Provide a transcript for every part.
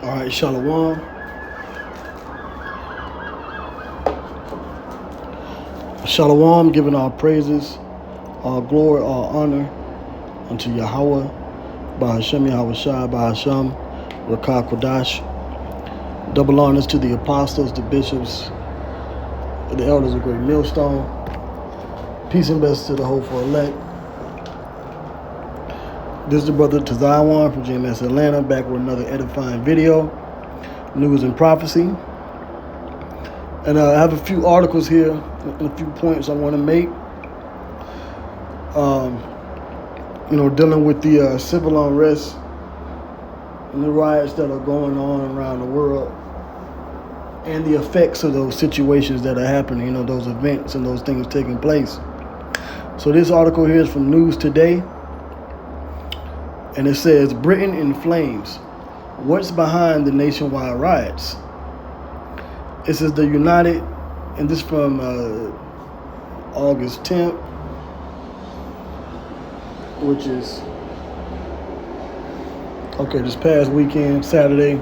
All right, Shalom. Shalom, giving all praises, all glory, all honor unto Yahweh, Bahashem Yahweh Shai, Bahashem, Rakah Kodash. Double honors to the apostles, the bishops, the elders of Great Millstone. Peace and blessings to the hopeful elect. This is the brother Tazawan from GMS Atlanta, back with another edifying video, news and prophecy. And I have a few articles here and a few points I want to make. Dealing with the civil unrest and the riots that are going on around the world and the effects of those situations that are happening, those events and those things taking place. So this article here is from News Today, and it says, Britain in flames. What's behind the nationwide riots? It says the United, and this from August 10th, which is, this past weekend, Saturday.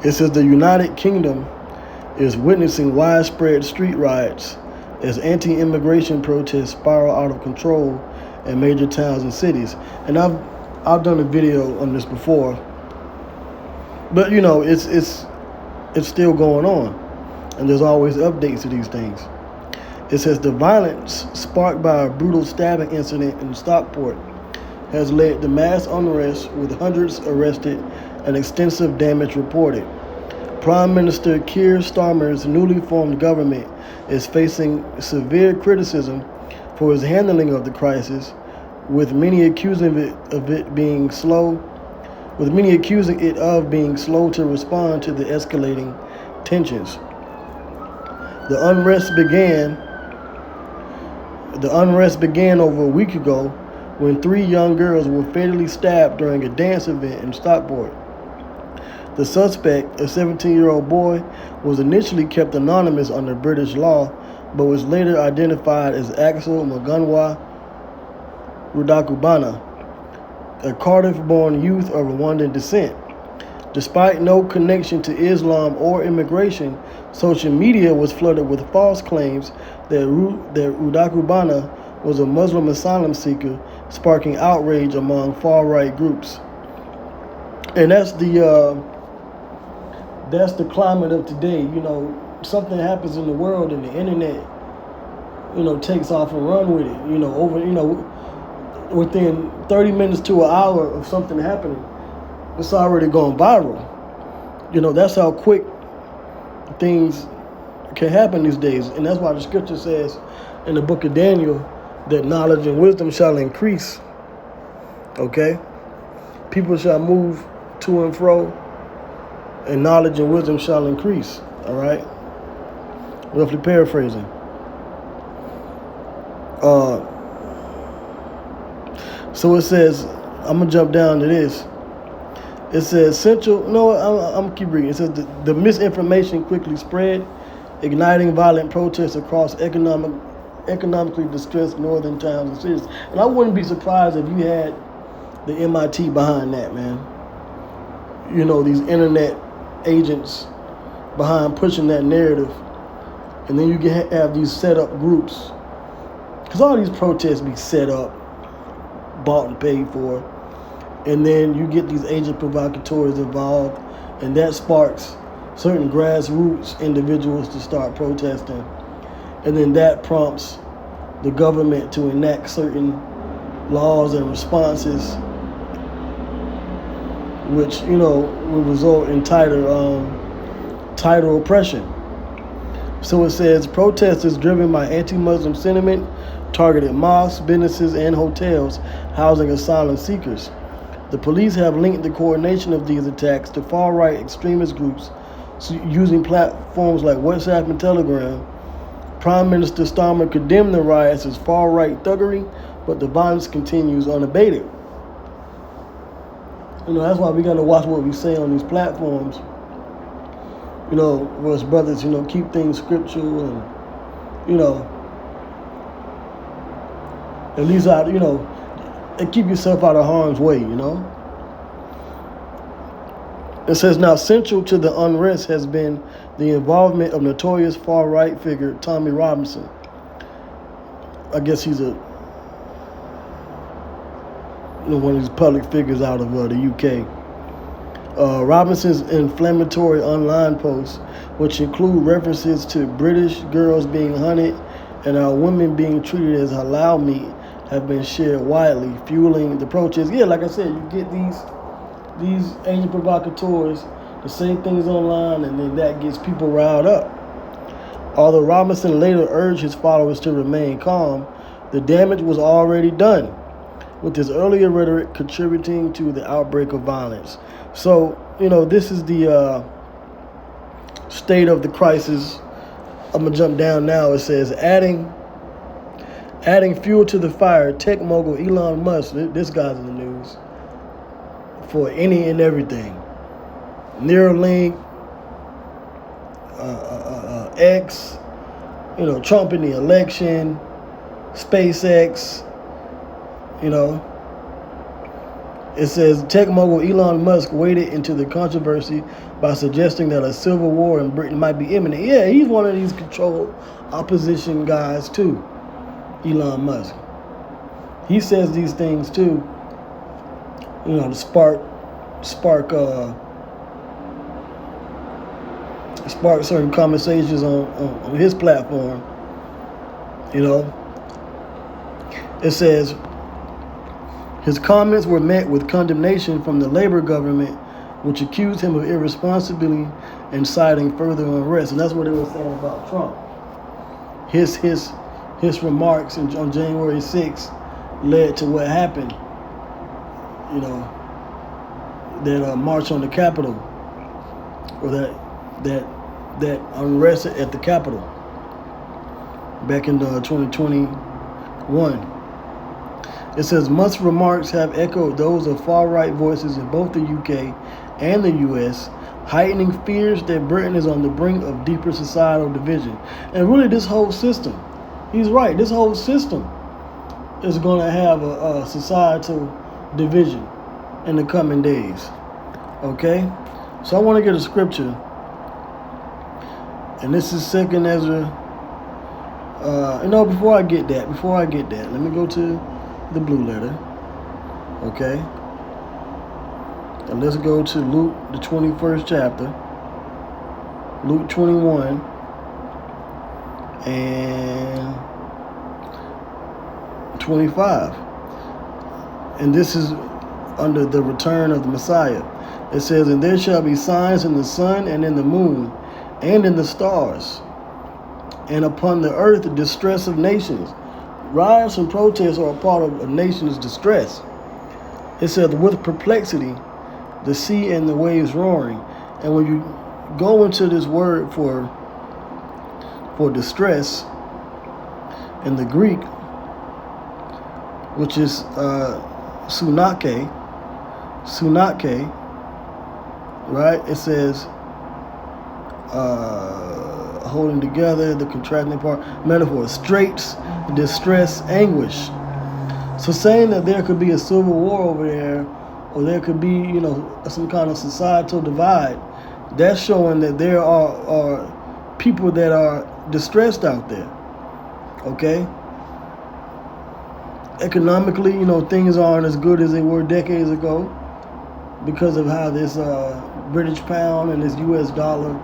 It says the United Kingdom is witnessing widespread street riots as anti-immigration protests spiral out of control in major towns and cities. And I've done a video on this before, but it's still going on, and there's always updates to these things. It says the violence sparked by a brutal stabbing incident in Stockport has led to mass unrest with hundreds arrested and extensive damage reported. Prime Minister Keir Starmer's newly formed government is facing severe criticism for his handling of the crisis, with many accusing it of being slow to respond to the escalating tensions. The unrest began over a week ago when 3 young girls were fatally stabbed during a dance event in Stockport. The suspect, a 17-year-old boy, was initially kept anonymous under British law, but was later identified as Axel Muganwa Rudakubana, a Cardiff-born youth of Rwandan descent. Despite no connection to Islam or immigration, social media was flooded with false claims that Rudakubana was a Muslim asylum seeker, sparking outrage among far-right groups. And that's the climate of today. Something happens in the world and the internet, takes off and run with it. Within 30 minutes to an hour of something happening, it's already gone viral. That's how quick things can happen these days. And that's why the scripture says in the book of Daniel that knowledge and wisdom shall increase. Okay? People shall move to and fro, and knowledge and wisdom shall increase. All right? Roughly paraphrasing. So it says, I'm going to jump down to this. It says, I'm going to keep reading. It says, the misinformation quickly spread, igniting violent protests across economically distressed northern towns and cities. And I wouldn't be surprised if you had the MIT behind that, man. These internet agents behind pushing that narrative. And then you can have these set up groups. Because all these protests be set up, bought and paid for, and then you get these agent provocateurs involved, and that sparks certain grassroots individuals to start protesting, and then that prompts the government to enact certain laws and responses, which will result in tighter oppression. So it says protesters driven by anti-Muslim sentiment targeted mosques, businesses, and hotels housing asylum seekers. The police have linked the coordination of these attacks to far-right extremist groups using platforms like WhatsApp and Telegram. Prime Minister Starmer condemned the riots as far-right thuggery, but the violence continues unabated. That's why we got to watch what we say on these platforms. For us brothers, keep things scriptural and, at least and keep yourself out of harm's way, It says, now central to the unrest has been the involvement of notorious far-right figure Tommy Robinson. I guess he's one of these public figures out of the UK. Robinson's inflammatory online posts, which include references to British girls being hunted and our women being treated as halal meat, have been shared widely, fueling the protests. Yeah, like I said, you get these Asian provocateurs to say things online, and then that gets people riled up. Although Robinson later urged his followers to remain calm, the damage was already done, with his earlier rhetoric contributing to the outbreak of violence. So, this is the state of the crisis. I'm going to jump down now. It says, adding fuel to the fire, tech mogul Elon Musk, this guy's in the news, for any and everything. Neuralink, X, Trump in the election, SpaceX, It says tech mogul Elon Musk waded into the controversy by suggesting that a civil war in Britain might be imminent. Yeah, he's one of these controlled opposition guys too, Elon Musk. He says these things too, to spark certain conversations on his platform. It says his comments were met with condemnation from the Labour government, which accused him of irresponsibility and inciting further unrest. And that's what they were saying about Trump. His remarks on January 6th led to what happened. That march on the Capitol, or that unrest at the Capitol back in 2021. It says Musk's remarks have echoed those of far-right voices in both the UK and the US, heightening fears that Britain is on the brink of deeper societal division. And really, this whole system, he's right, this whole system is going to have a societal division in the coming days. Okay? So I want to get a scripture. And this is 2nd Ezra. Before I get that, let me go to the blue letter. Okay? And let's go to Luke, the 21st chapter. Luke 21. And 25. And this is under the return of the Messiah. It says, and there shall be signs in the sun and in the moon and in the stars, and upon the earth the distress of nations. Riots and protests are a part of a nation's distress. It says, with perplexity, the sea and the waves roaring. And when you go into this word for distress in the Greek, which is sunake, right? It says holding together, the contracting part, metaphor, straits, distress, anguish. So saying that there could be a civil war over there, or there could be, some kind of societal divide, that's showing that there are people that are distressed out there. Okay? Economically, things aren't as good as they were decades ago because of how this British pound and this US dollar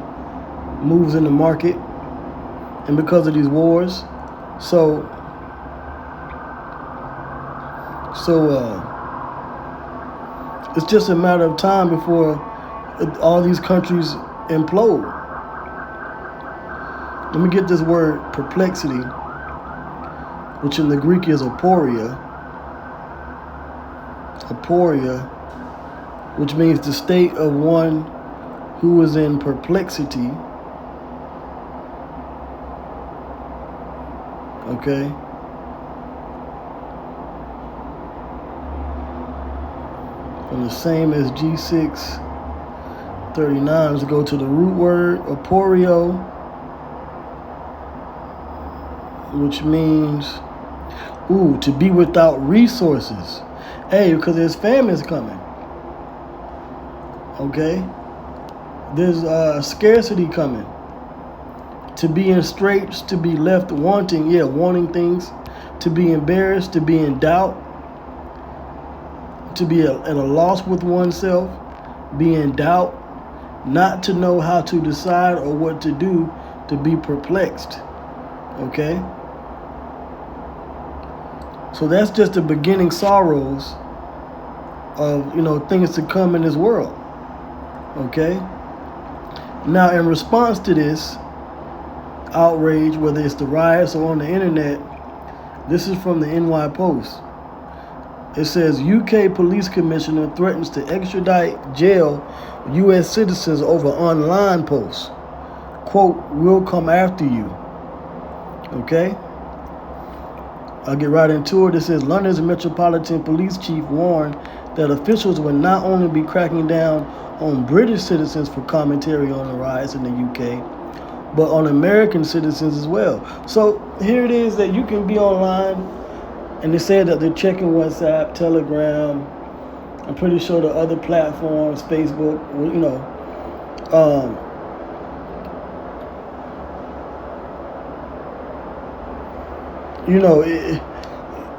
moves in the market, and because of these wars. So it's just a matter of time before all these countries implode. Let me get this word perplexity, which in the Greek is aporia, which means the state of one who is in perplexity. Okay? And the same as G639, let's go to the root word, aporio, which means, to be without resources. Hey, because there's famines coming. Okay? There's scarcity coming. To be in straits, to be left wanting, wanting things, to be embarrassed, to be in doubt, to be at a loss with oneself, be in doubt, not to know how to decide or what to do, to be perplexed. Okay? So that's just the beginning sorrows of, things to come in this world. Okay? Now, in response to this outrage, whether it's the riots or on the internet, this is from the NY Post. It says UK police commissioner threatens to extradite jail US citizens over online posts. Quote, "We'll come after you." Okay? I'll get right into it. It says London's Metropolitan Police Chief warned that officials will not only be cracking down on British citizens for commentary on the riots in the UK, but on American citizens as well. So here it is that you can be online, and they said that they're checking WhatsApp, Telegram, I'm pretty sure the other platforms, Facebook,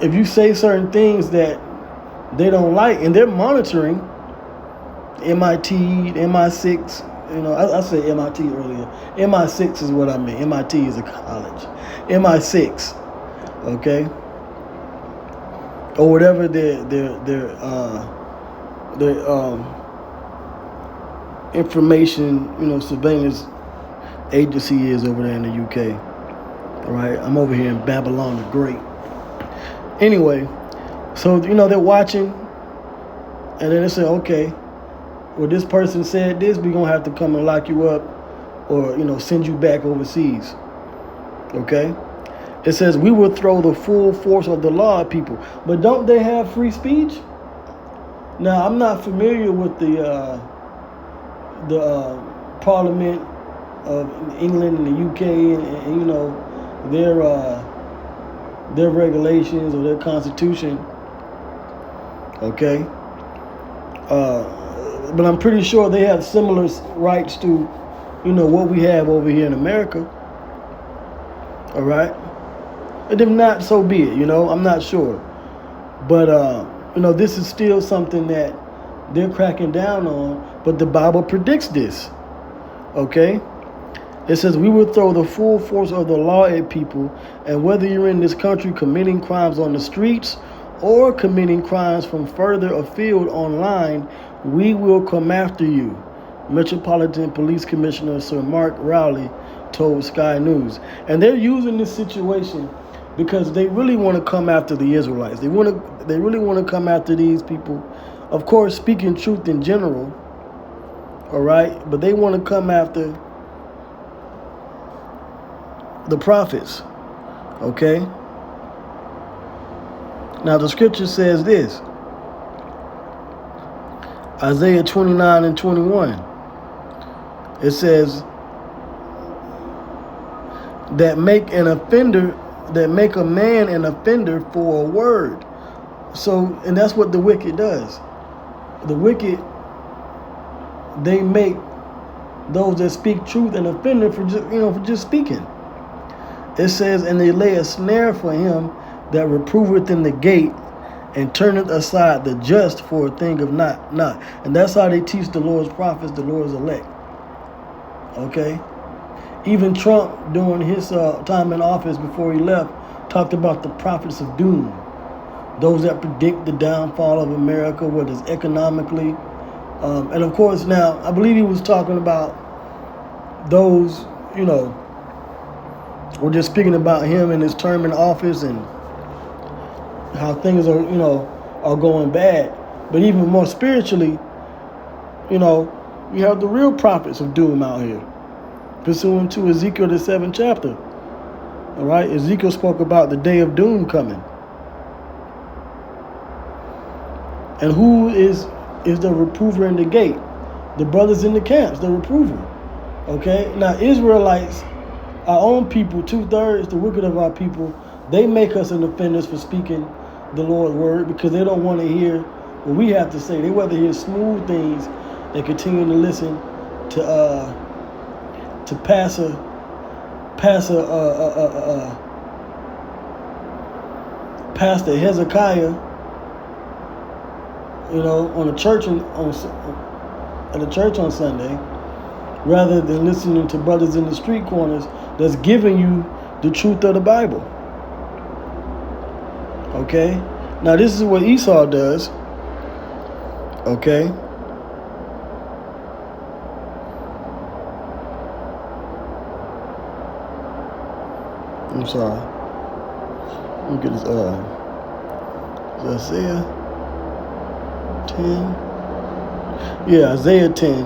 if you say certain things that they don't like, and they're monitoring MIT, MI6, I said MIT earlier. MI6 is what I mean. MIT is a college. MI6, okay, or whatever their information, surveillance agency is over there in the UK. All right, I'm over here in Babylon the Great. Anyway, so they're watching, and then they say, okay, well, this person said this, we're gonna have to come and lock you up, or send you back overseas. Okay, it says we will throw the full force of the law at people, but don't they have free speech? Now, I'm not familiar with the Parliament of England and the UK, and their regulations or their constitution. Okay, but I'm pretty sure they have similar rights to, what we have over here in America. All right, and if not, so be it. I'm not sure, but this is still something that they're cracking down on. But the Bible predicts this. Okay. It says, we will throw the full force of the law at people, and whether you're in this country committing crimes on the streets or committing crimes from further afield online, we will come after you, Metropolitan Police Commissioner Sir Mark Rowley told Sky News. And they're using this situation because they really want to come after the Israelites. They really want to come after these people, of course, speaking truth in general, all right, but they want to come after the prophets. Okay? Now the scripture says this. Isaiah 29 and 21. It says that make a man an offender for a word. So, and that's what the wicked does. The wicked, they make those that speak truth an offender for just speaking. It says, and they lay a snare for him that reproveth in the gate, and turneth aside the just for a thing of not. And that's how they teach the Lord's prophets, the Lord's elect. Okay? Even Trump, during his time in office before he left, talked about the prophets of doom. Those that predict the downfall of America, whether it's economically. And of course, now, I believe he was talking about those, we're just speaking about him and his term in office and how things are, are going bad. But even more spiritually, you have the real prophets of doom out here, pursuant to Ezekiel, the 7th chapter. All right, Ezekiel spoke about the day of doom coming. And who is the reprover in the gate? The brothers in the camps, the reprover. Okay, now Israelites, our own people, 2/3, the wicked of our people, they make us an offenders for speaking the Lord's word because they don't want to hear what we have to say. They rather hear smooth things than continue to listen to pass Pastor Hezekiah, on a church at a church on Sunday, rather than listening to brothers in the street corners that's giving you the truth of the Bible. Okay? Now this is what Esau does. Okay? I'm sorry. Look at this. Isaiah 10. Yeah, Isaiah 10.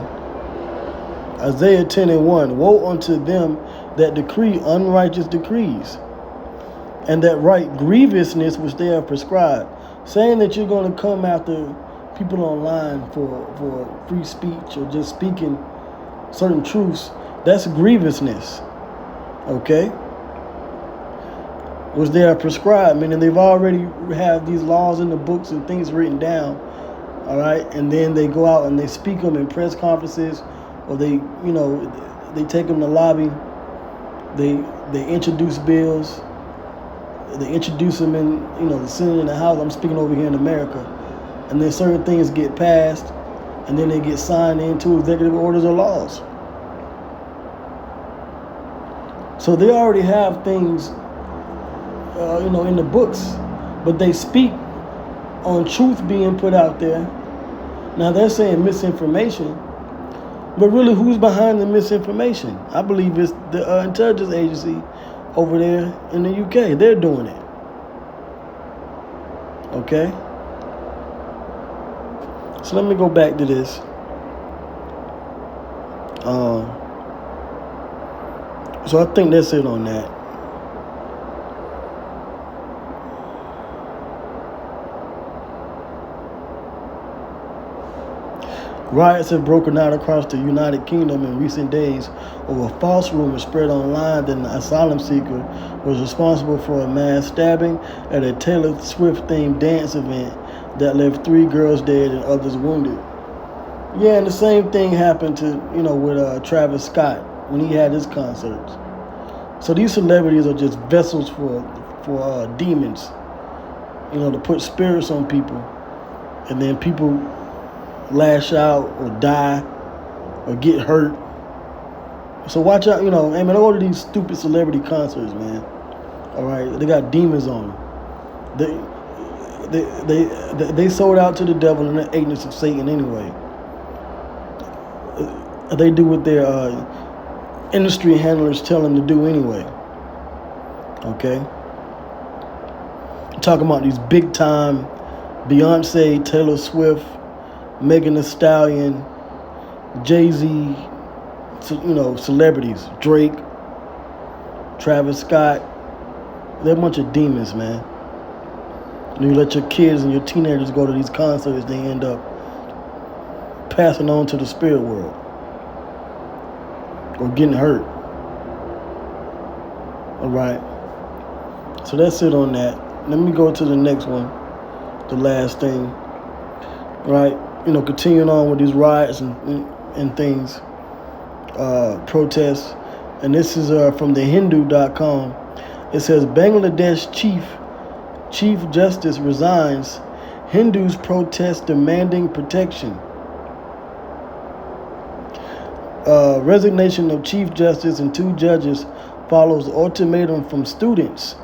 Isaiah 10:1. Woe unto them that decree unrighteous decrees, and that write grievousness which they have prescribed. Saying that you're going to come after people online for free speech or just speaking certain truths, that's grievousness. Okay? Which they are prescribed, meaning they've already have these laws in the books and things written down, all right, and then they go out and they speak them in press conferences, or they take them to lobby, they introduce bills, they introduce them in the Senate and the House. I'm speaking over here in America, and then certain things get passed, and then they get signed into executive orders or laws. So they already have things in the books, but they speak on truth being put out there. Now they're saying misinformation, but really who's behind the misinformation? I believe it's the intelligence agency over there in the UK. They're doing it. Okay? So let me go back to this. So I think that's it on that. Riots have broken out across the United Kingdom in recent days over false rumors spread online that an asylum seeker was responsible for a mass stabbing at a Taylor Swift-themed dance event that left 3 girls dead and others wounded. Yeah, and the same thing happened to, with Travis Scott when he had his concerts. So these celebrities are just vessels for demons, to put spirits on people, and then people lash out or die or get hurt. So watch out, hey man, all of these stupid celebrity concerts, man. All right, they got demons on them. They sold out to the devil and the agents of Satan anyway. They do what their industry handlers tell them to do anyway. Okay? I'm talking about these big time Beyonce, Taylor Swift, Megan Thee Stallion, Jay-Z, celebrities, Drake, Travis Scott. They're a bunch of demons, man. When you let your kids and your teenagers go to these concerts, they end up passing on to the spirit world or getting hurt. All right. So that's it on that. Let me go to the next one, the last thing. Right. Continuing on with these riots and things, protests. And this is from the Hindu.com. It says Bangladesh Chief Justice resigns. Hindus protest demanding protection. Resignation of Chief Justice and 2 judges follows ultimatum from students.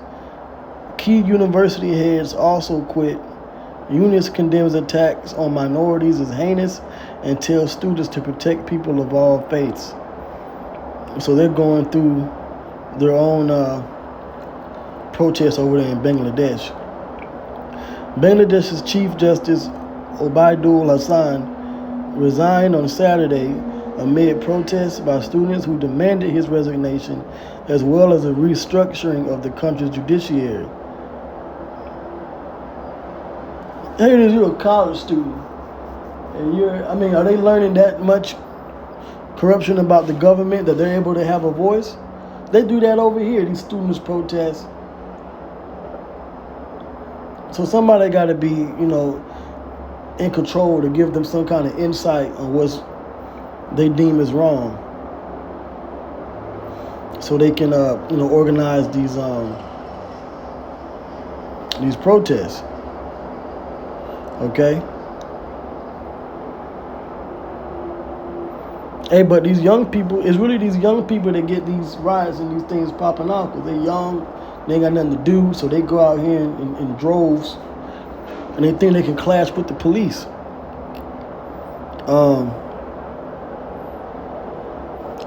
Key university heads also quit. Eunice condemns attacks on minorities as heinous and tells students to protect people of all faiths. So they're going through their own protests over there in Bangladesh. Bangladesh's Chief Justice Obaidul Hassan resigned on Saturday amid protests by students who demanded his resignation, as well as a restructuring of the country's judiciary. Here it is, you're a college student, and are they learning that much corruption about the government that they're able to have a voice? They do that over here, these students protest. So somebody got to be, in control to give them some kind of insight on what's, they deem is wrong, so they can organize these protests. Okay. Hey, but these young people, it's really these young people that get these riots and these things popping off because they're young, they ain't got nothing to do, so they go out here in droves, and they think they can clash with the police.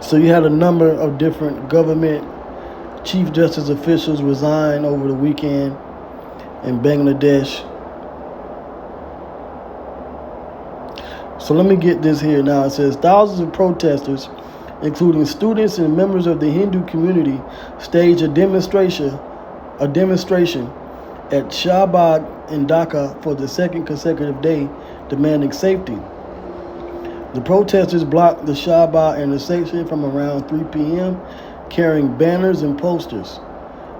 So you had a number of different government chief justice officials resign over the weekend in Bangladesh. So let me get this here now. It says thousands of protesters, including students and members of the Hindu community, staged a demonstration at Shahbag in Dhaka for the second consecutive day, demanding safety. The protesters blocked the Shahbag intersection from around 3 p.m., carrying banners and posters.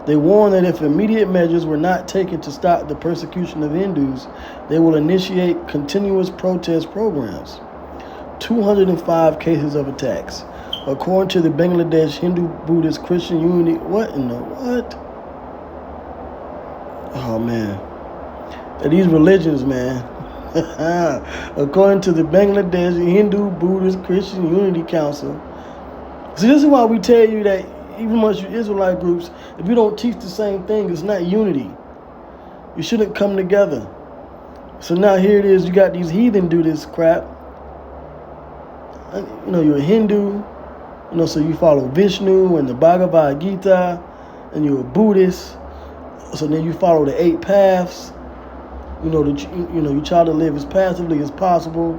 They warned that if immediate measures were not taken to stop the persecution of Hindus, they will initiate continuous protest programs. 205 cases of attacks. According to the Bangladesh Hindu Buddhist Christian Unity, what? Oh, man. These religions, man. According to the Bangladesh Hindu Buddhist Christian Unity Council. See, this is why we tell you that even amongst you Israelite groups, if you don't teach the same thing, it's not unity. You shouldn't come together. So now here it is, you got these heathen do this crap. You're a Hindu, so you follow Vishnu and the Bhagavad Gita, and you're a Buddhist. So then you follow the 8 paths. You try to live as passively as possible.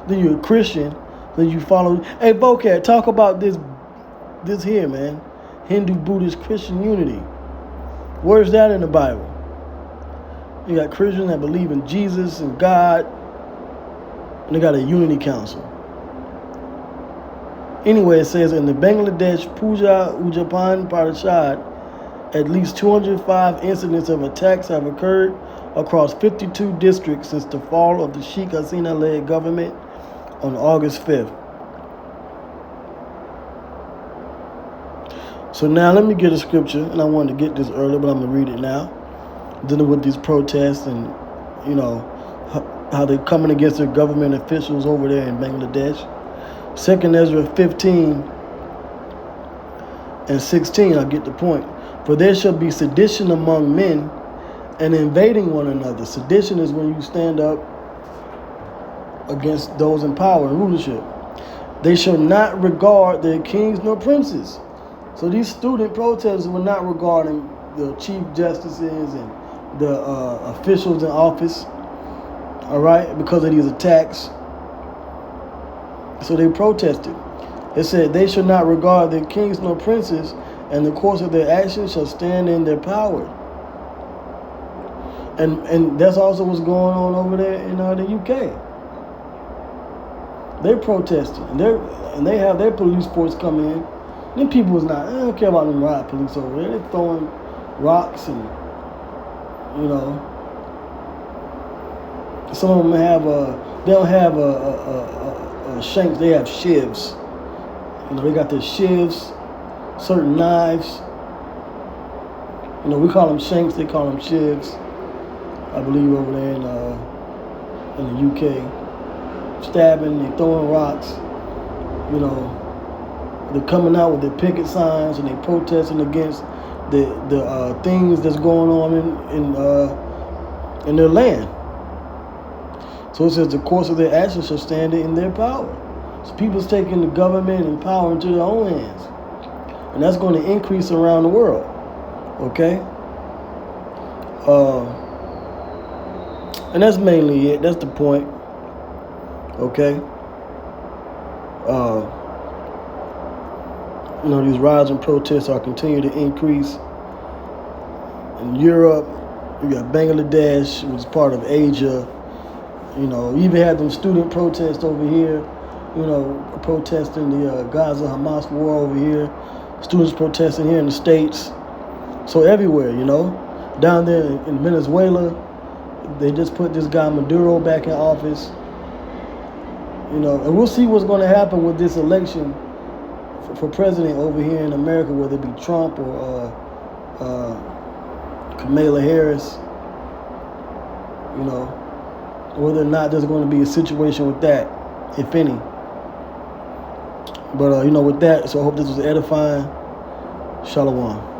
Then you're a Christian. Then you follow. Hey, Vocab, talk about this here, man. Hindu Buddhist Christian unity. Where's that in the Bible? You got Christians that believe in Jesus and God, and they got a unity council. Anyway, it says in the Bangladesh Puja Ujjapan Parishad, at least 205 incidents of attacks have occurred across 52 districts since the fall of the Sheikh Hasina-led government on August 5th. So now let me get a scripture, and I wanted to get this earlier, but I'm going to read it now, dealing with these protests and, how they're coming against their government officials over there in Bangladesh. 2 Ezra 15 and 16, I get the point. For there shall be sedition among men and invading one another. Sedition is when you stand up against those in power and rulership. They shall not regard their kings nor princes. So these student protesters were not regarding the chief justices and the officials in office, all right, because of these attacks. So they protested. It said, they shall not regard their kings nor princes, and the course of their actions shall stand in their power. And that's also what's going on over there in the UK. They're protesting, and they have their police force come in. Them people was not, I don't care about them riot police over there. They're throwing rocks and, some of them have they don't have shanks, they have shivs. They got their shivs, certain knives. We call them shanks, they call them shivs. I believe over there in the UK. Stabbing, they throwing rocks, they're coming out with their picket signs and they protesting against the things that's going on in their land. So it says the course of their actions shall stand in their power. So people's taking the government and power into their own hands. And that's going to increase around the world. Okay? And that's mainly it. That's the point. Okay? These rising protests are continuing to increase. In Europe, you got Bangladesh, which is part of Asia. You even had them student protests over here, protesting the Gaza-Hamas war over here. Students protesting here in the States. So everywhere, Down there in Venezuela, they just put this guy Maduro back in office. You know, and we'll see what's going to happen with this election for president over here in America, whether it be Trump or Kamala Harris. You know, whether or not there's going to be a situation with that, if any. But, you know, with that, so I hope this was edifying. Shalom.